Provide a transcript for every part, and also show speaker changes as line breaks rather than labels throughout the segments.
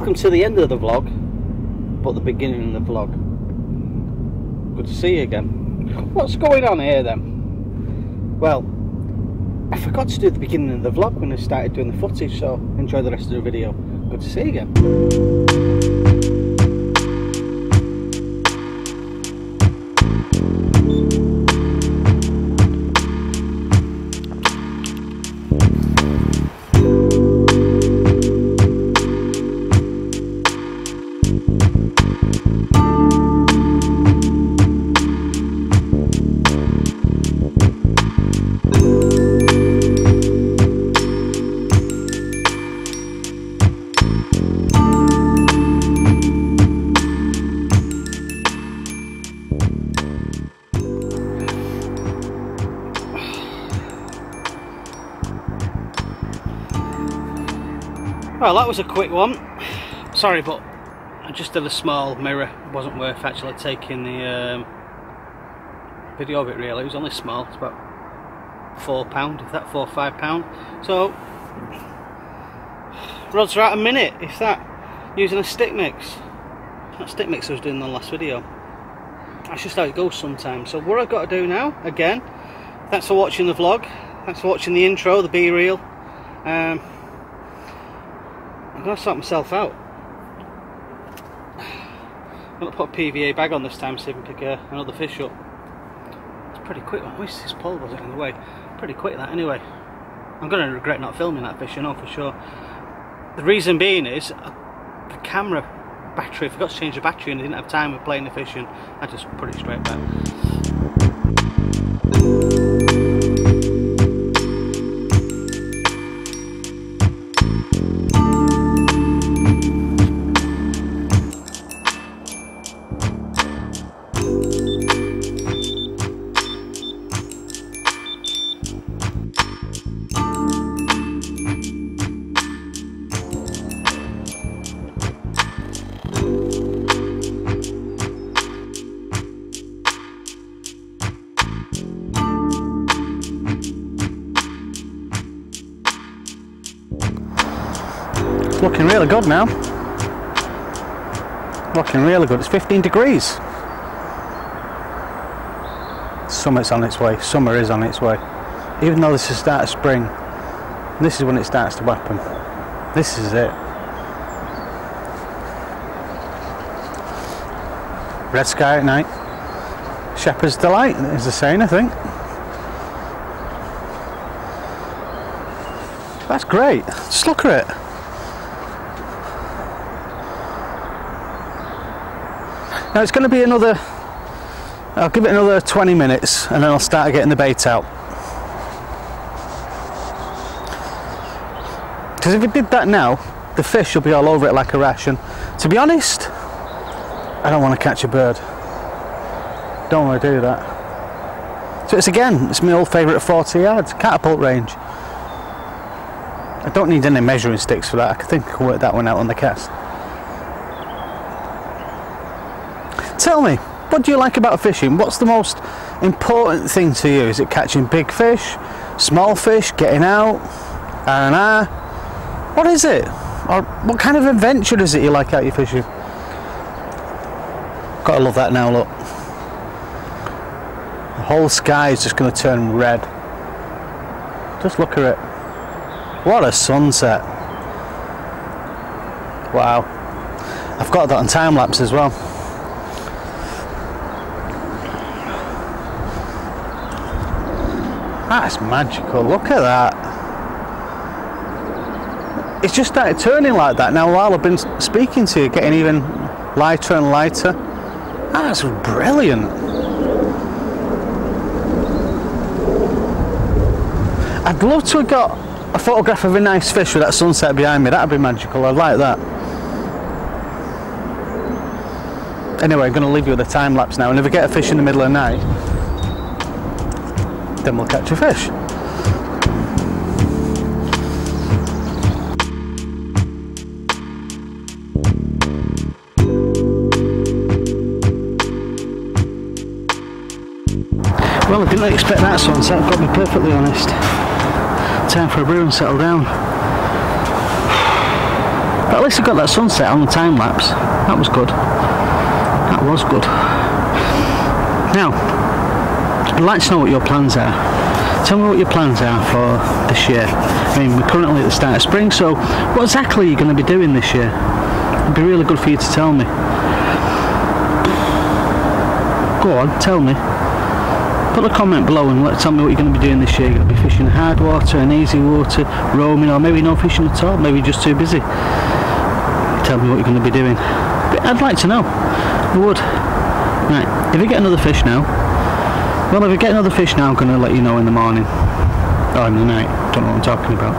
Welcome to the end of the vlog, but the beginning of the vlog. Good to see you again. What's going on here then? Well, I forgot to do the beginning of the vlog when I started doing the footage, so enjoy the rest of the video. Good to see you again. Well, that was a quick one. Sorry, but I just did a small mirror. It wasn't worth actually taking the video of it really. It was only small. It's about £4, if that, £4 or £5. So rods are out a minute, if that, using a stick mix. That stick mix I was doing in the last video. That's just how it goes sometimes. So what I've got to do now, again, thanks for watching the vlog. Thanks for watching the intro, the B-reel. I'm going to sort myself out. I'm going to put a PVA bag on this time so I can pick another fish up. It's pretty quick. I wish this pole wasn't in the way. Pretty quick that anyway. I'm going to regret not filming that fish, I know for sure. The reason being is the camera battery, I forgot to change the battery and I didn't have time of playing the fish and I just put it straight back. Looking really good now. Looking really good. It's 15 degrees. Summer's on its way. Summer is on its way. Even though this is the start of spring, this is when it starts to happen. This is it. Red sky at night. Shepherd's delight is the saying, I think. That's great. Just look at it. Now it's going to be another, I'll give it another 20 minutes and then I'll start getting the bait out. Because if I did that now, the fish will be all over it like a rash, and to be honest, I don't want to catch a bird. Don't want to do that. So it's my old favourite 40 yards, catapult range. I don't need any measuring sticks for that. I think I can work that one out on the cast. Tell me, what do you like about fishing? What's the most important thing to you? Is it catching big fish, small fish, getting out, R&R? What is it? Or what kind of adventure is it you like out your fishing? Gotta love that now, look. The whole sky is just going to turn red. Just look at it. What a sunset. Wow. I've got that on time-lapse as well. That's magical, look at that. It's just started turning like that now while I've been speaking to you, getting even lighter and lighter. That's brilliant. I'd love to have got a photograph of a nice fish with that sunset behind me. That'd be magical, I'd like that. Anyway, I'm going to leave you with a time lapse now, and if I get a fish in the middle of the night, then we'll catch a fish. Well, I didn't expect that sunset, I've got to be perfectly honest. Time for a brew and settle down. But at least I got that sunset on the time lapse. That was good. That was good. Now, I'd like to know what your plans are. Tell me what your plans are for this year. I mean, we're currently at the start of spring, so what exactly are you going to be doing this year? It'd be really good for you to tell me. Go on, tell me. Put a comment below and tell me what you're going to be doing this year. You're going to be fishing hard water and easy water, roaming, or maybe no fishing at all, maybe just too busy. Tell me what you're going to be doing. But I'd like to know. I would. Right, if you get another fish now, well, if you get another fish now, I'm going to let you know in the morning. Or in the night. Don't know what I'm talking about.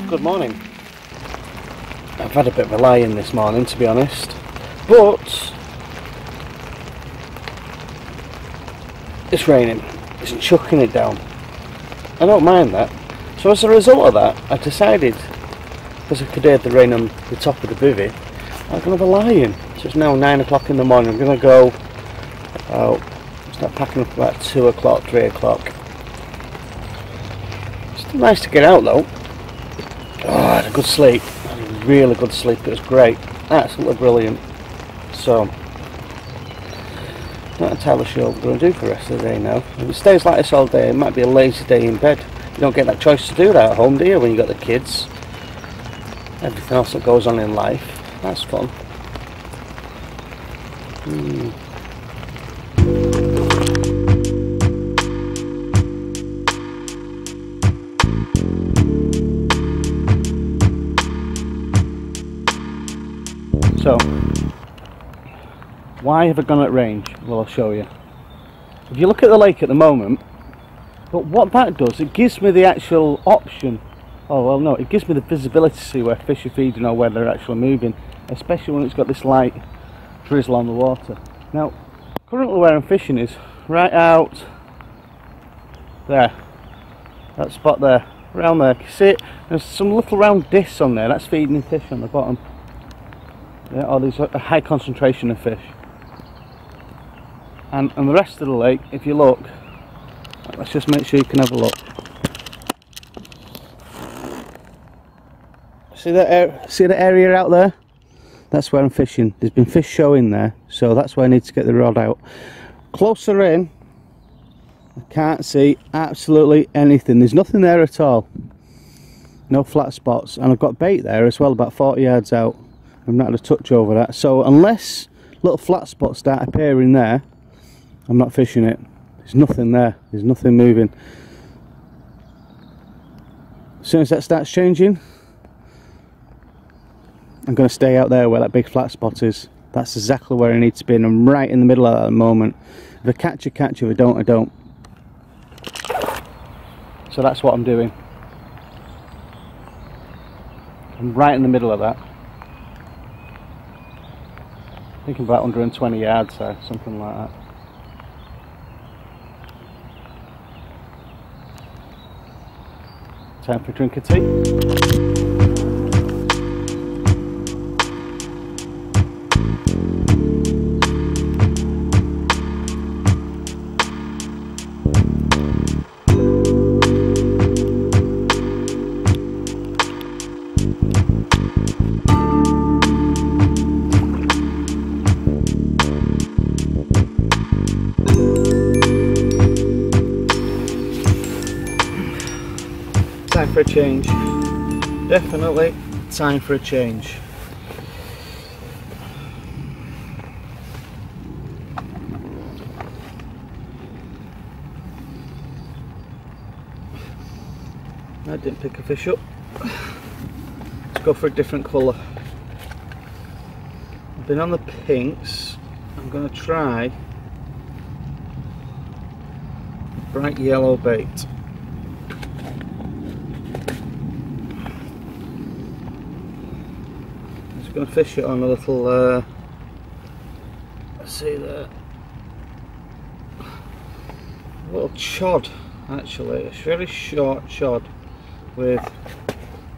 Good morning. I've had a bit of a lie-in this morning, to be honest, but it's raining, it's chucking it down. I don't mind that. So as a result of that, I decided, because I could hear the rain on the top of the bivvy, I'm going to have a lie-in. So it's now 9 o'clock in the morning. I'm going to go start packing up about 2 o'clock, 3 o'clock. It's still nice to get out though. Oh, I had a good sleep. I had a really good sleep. It was great. Absolutely brilliant. So, not entirely sure what we're going to do for the rest of the day now. If it stays like this all day, it might be a lazy day in bed. You don't get that choice to do that at home, do you, when you got the kids? Everything else that goes on in life. That's fun. So, why have I gone at range? Well, I'll show you. If you look at the lake at the moment, but what that does, it gives me the actual option. Oh, well, no, it gives me the visibility to see where fish are feeding or where they're actually moving, especially when it's got this light drizzle on the water. Now, currently where I'm fishing is right out there, that spot there, around there. You see it? There's some little round discs on there, that's feeding fish on the bottom. Yeah, or there's a high concentration of fish. And the rest of the lake, if you look, let's just make sure you can have a look. See that area out there? That's where I'm fishing. There's been fish showing there, so that's why I need to get the rod out. Closer in, I can't see absolutely anything. There's nothing there at all. No flat spots, and I've got bait there as well, about 40 yards out. I've not had a touch over that, so unless little flat spots start appearing there, I'm not fishing it. There's nothing there, there's nothing moving. As soon as that starts changing, I'm going to stay out there where that big flat spot is. That's exactly where I need to be, and I'm right in the middle of that at the moment. If I catch, I catch. If I don't, I don't. So that's what I'm doing. I'm right in the middle of that. I think about 120 yards there, something like that. Time for a drink of tea. Time for a change. Definitely time for a change. I didn't pick a fish up. Let's go for a different colour. I've been on the pinks. I'm going to try bright yellow bait. Going to fish it on a little, let's see there, a little chod actually, it's very short chod with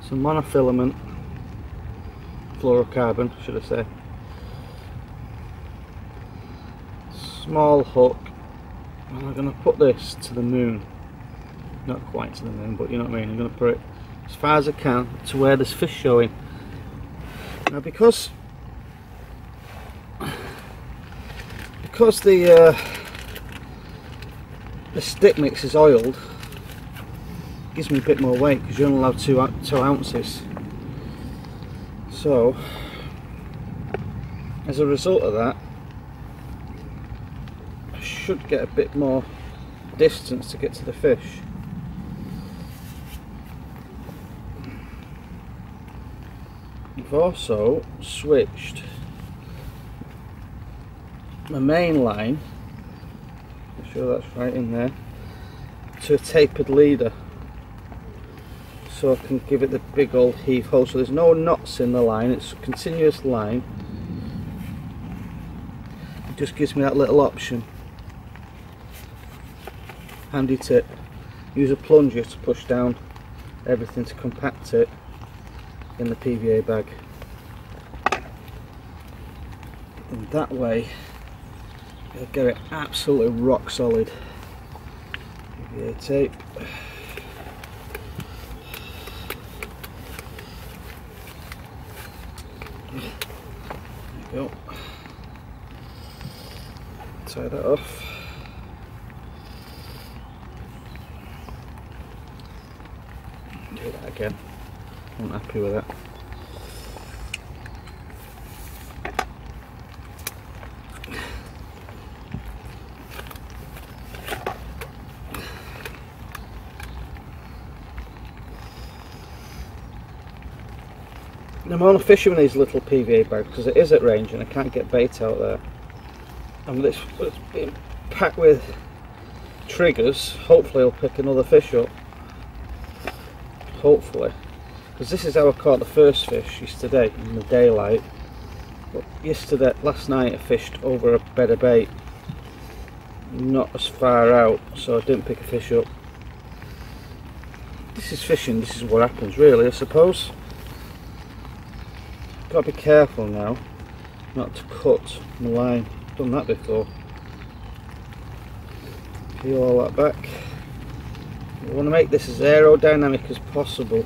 some monofilament fluorocarbon, should I say. Small hook, and I'm going to put this to the moon. Not quite to the moon, but you know what I mean. I'm going to put it as far as I can to where there's fish showing. Now because the stick mix is oiled, it gives me a bit more weight because you're only allowed 2 ounces. So as a result of that, I should get a bit more distance to get to the fish. I've also switched my main line, I'm sure that's right in there, to a tapered leader, so I can give it the big old heave ho. So there's no knots in the line, it's a continuous line. It just gives me that little option. Handy tip, use a plunger to push down everything to compact it in the PVA bag, and that way you'll get it absolutely rock solid. PVA tape, there you go, tie that off. Do that again, I'm not happy with that. I'm only fishing with these little PVA bags because it is at range and I can't get bait out there. And this was being packed with triggers, hopefully I'll pick another fish up. Hopefully. Because this is how I caught the first fish yesterday in the daylight. But last night I fished over a bed of bait, not as far out, so I didn't pick a fish up. This is fishing, this is what happens really, I suppose. Got to be careful now not to cut the line. Done that before. Peel all that back. We want to make this as aerodynamic as possible.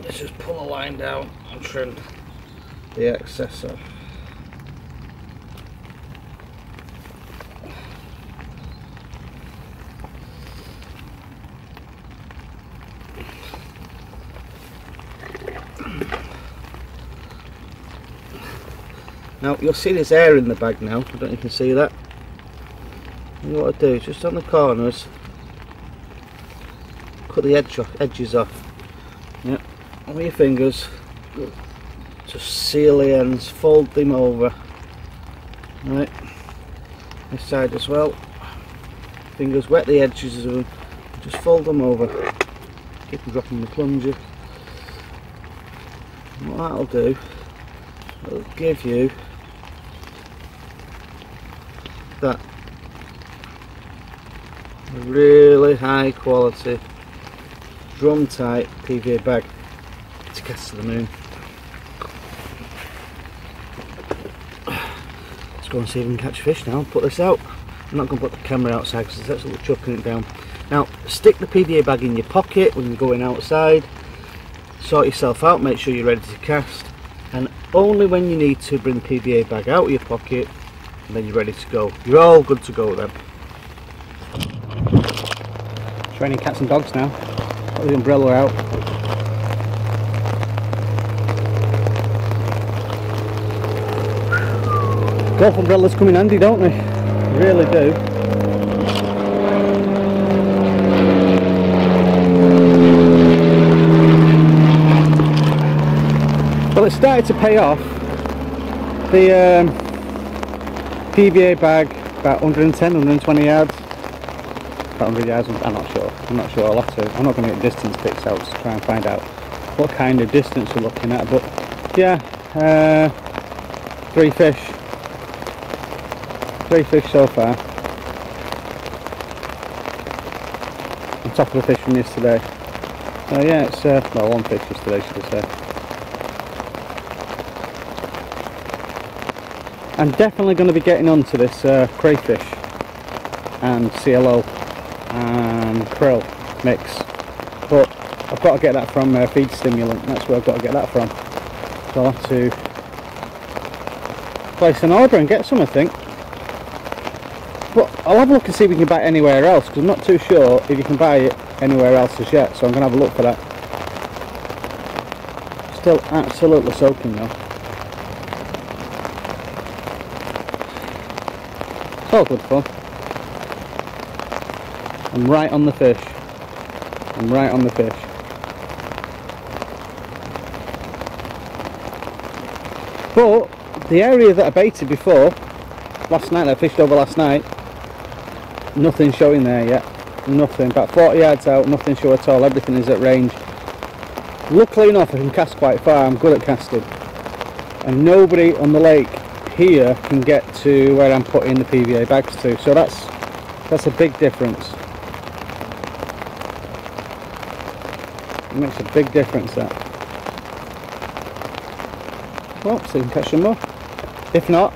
Let's just pull the line down and trim the excess off. Now you'll see there's air in the bag now, I don't know if you can see that. And what I do is just on the corners, cut the edges off. Yep. And with your fingers, just seal the ends, fold them over. Right, this side as well. Fingers wet the edges of them, just fold them over. Keep them dropping the plunger. And what that'll do, it'll give you that really high quality drum tight PVA bag to cast to the moon. Let's go and see if we can catch fish now. Put this out. I'm not going to put the camera outside because it's absolutely chucking it down. Now stick the PVA bag in your pocket when you're going outside, sort yourself out, make sure you're ready to cast, and only when you need to bring the PVA bag out of your pocket and then you're ready to go. You're all good to go then. It's raining cats and dogs now. Got the umbrella out. Golf umbrellas come in handy, don't they? They really do. Well, it started to pay off. The PVA bag, about 110, 120 yards. About 100 yards, I'm not sure. I'll have to. I'm not going to get distance pics out to try and find out what kind of distance we're looking at. But yeah, 3 fish. 3 fish so far. top of the fish from yesterday. So yeah, it's well, one fish yesterday, should I say. I'm definitely going to be getting onto this crayfish and CLO and krill mix, but I've got to get that from feed stimulant. That's where I've got to get that from. So I'll have to place an order and get some, I think. But I'll have a look and see if we can buy it anywhere else, because I'm not too sure if you can buy it anywhere else as yet, so I'm going to have a look for that. Still absolutely soaking though. It's all good fun. I'm right on the fish. I'm right on the fish. But the area that I baited before, last night, I fished over last night, nothing showing there yet. Nothing. About 40 yards out, nothing show at all. Everything is at range. Luckily enough, I can cast quite far. I'm good at casting. And nobody on the lake here can get to where I'm putting the PVA bags to. So that's a big difference. It makes a big difference, that. Well, so we can catch some more. If not,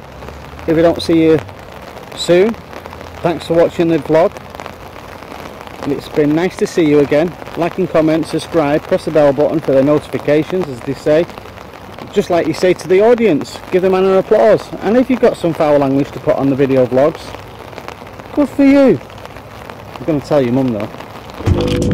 if we don't see you soon, thanks for watching the vlog. It's been nice to see you again. Like and comment, subscribe, press the bell button for the notifications, as they say. Just like you say to the audience, give the man an applause. And if you've got some foul language to put on the video vlogs, good for you. I'm going to tell your mum though.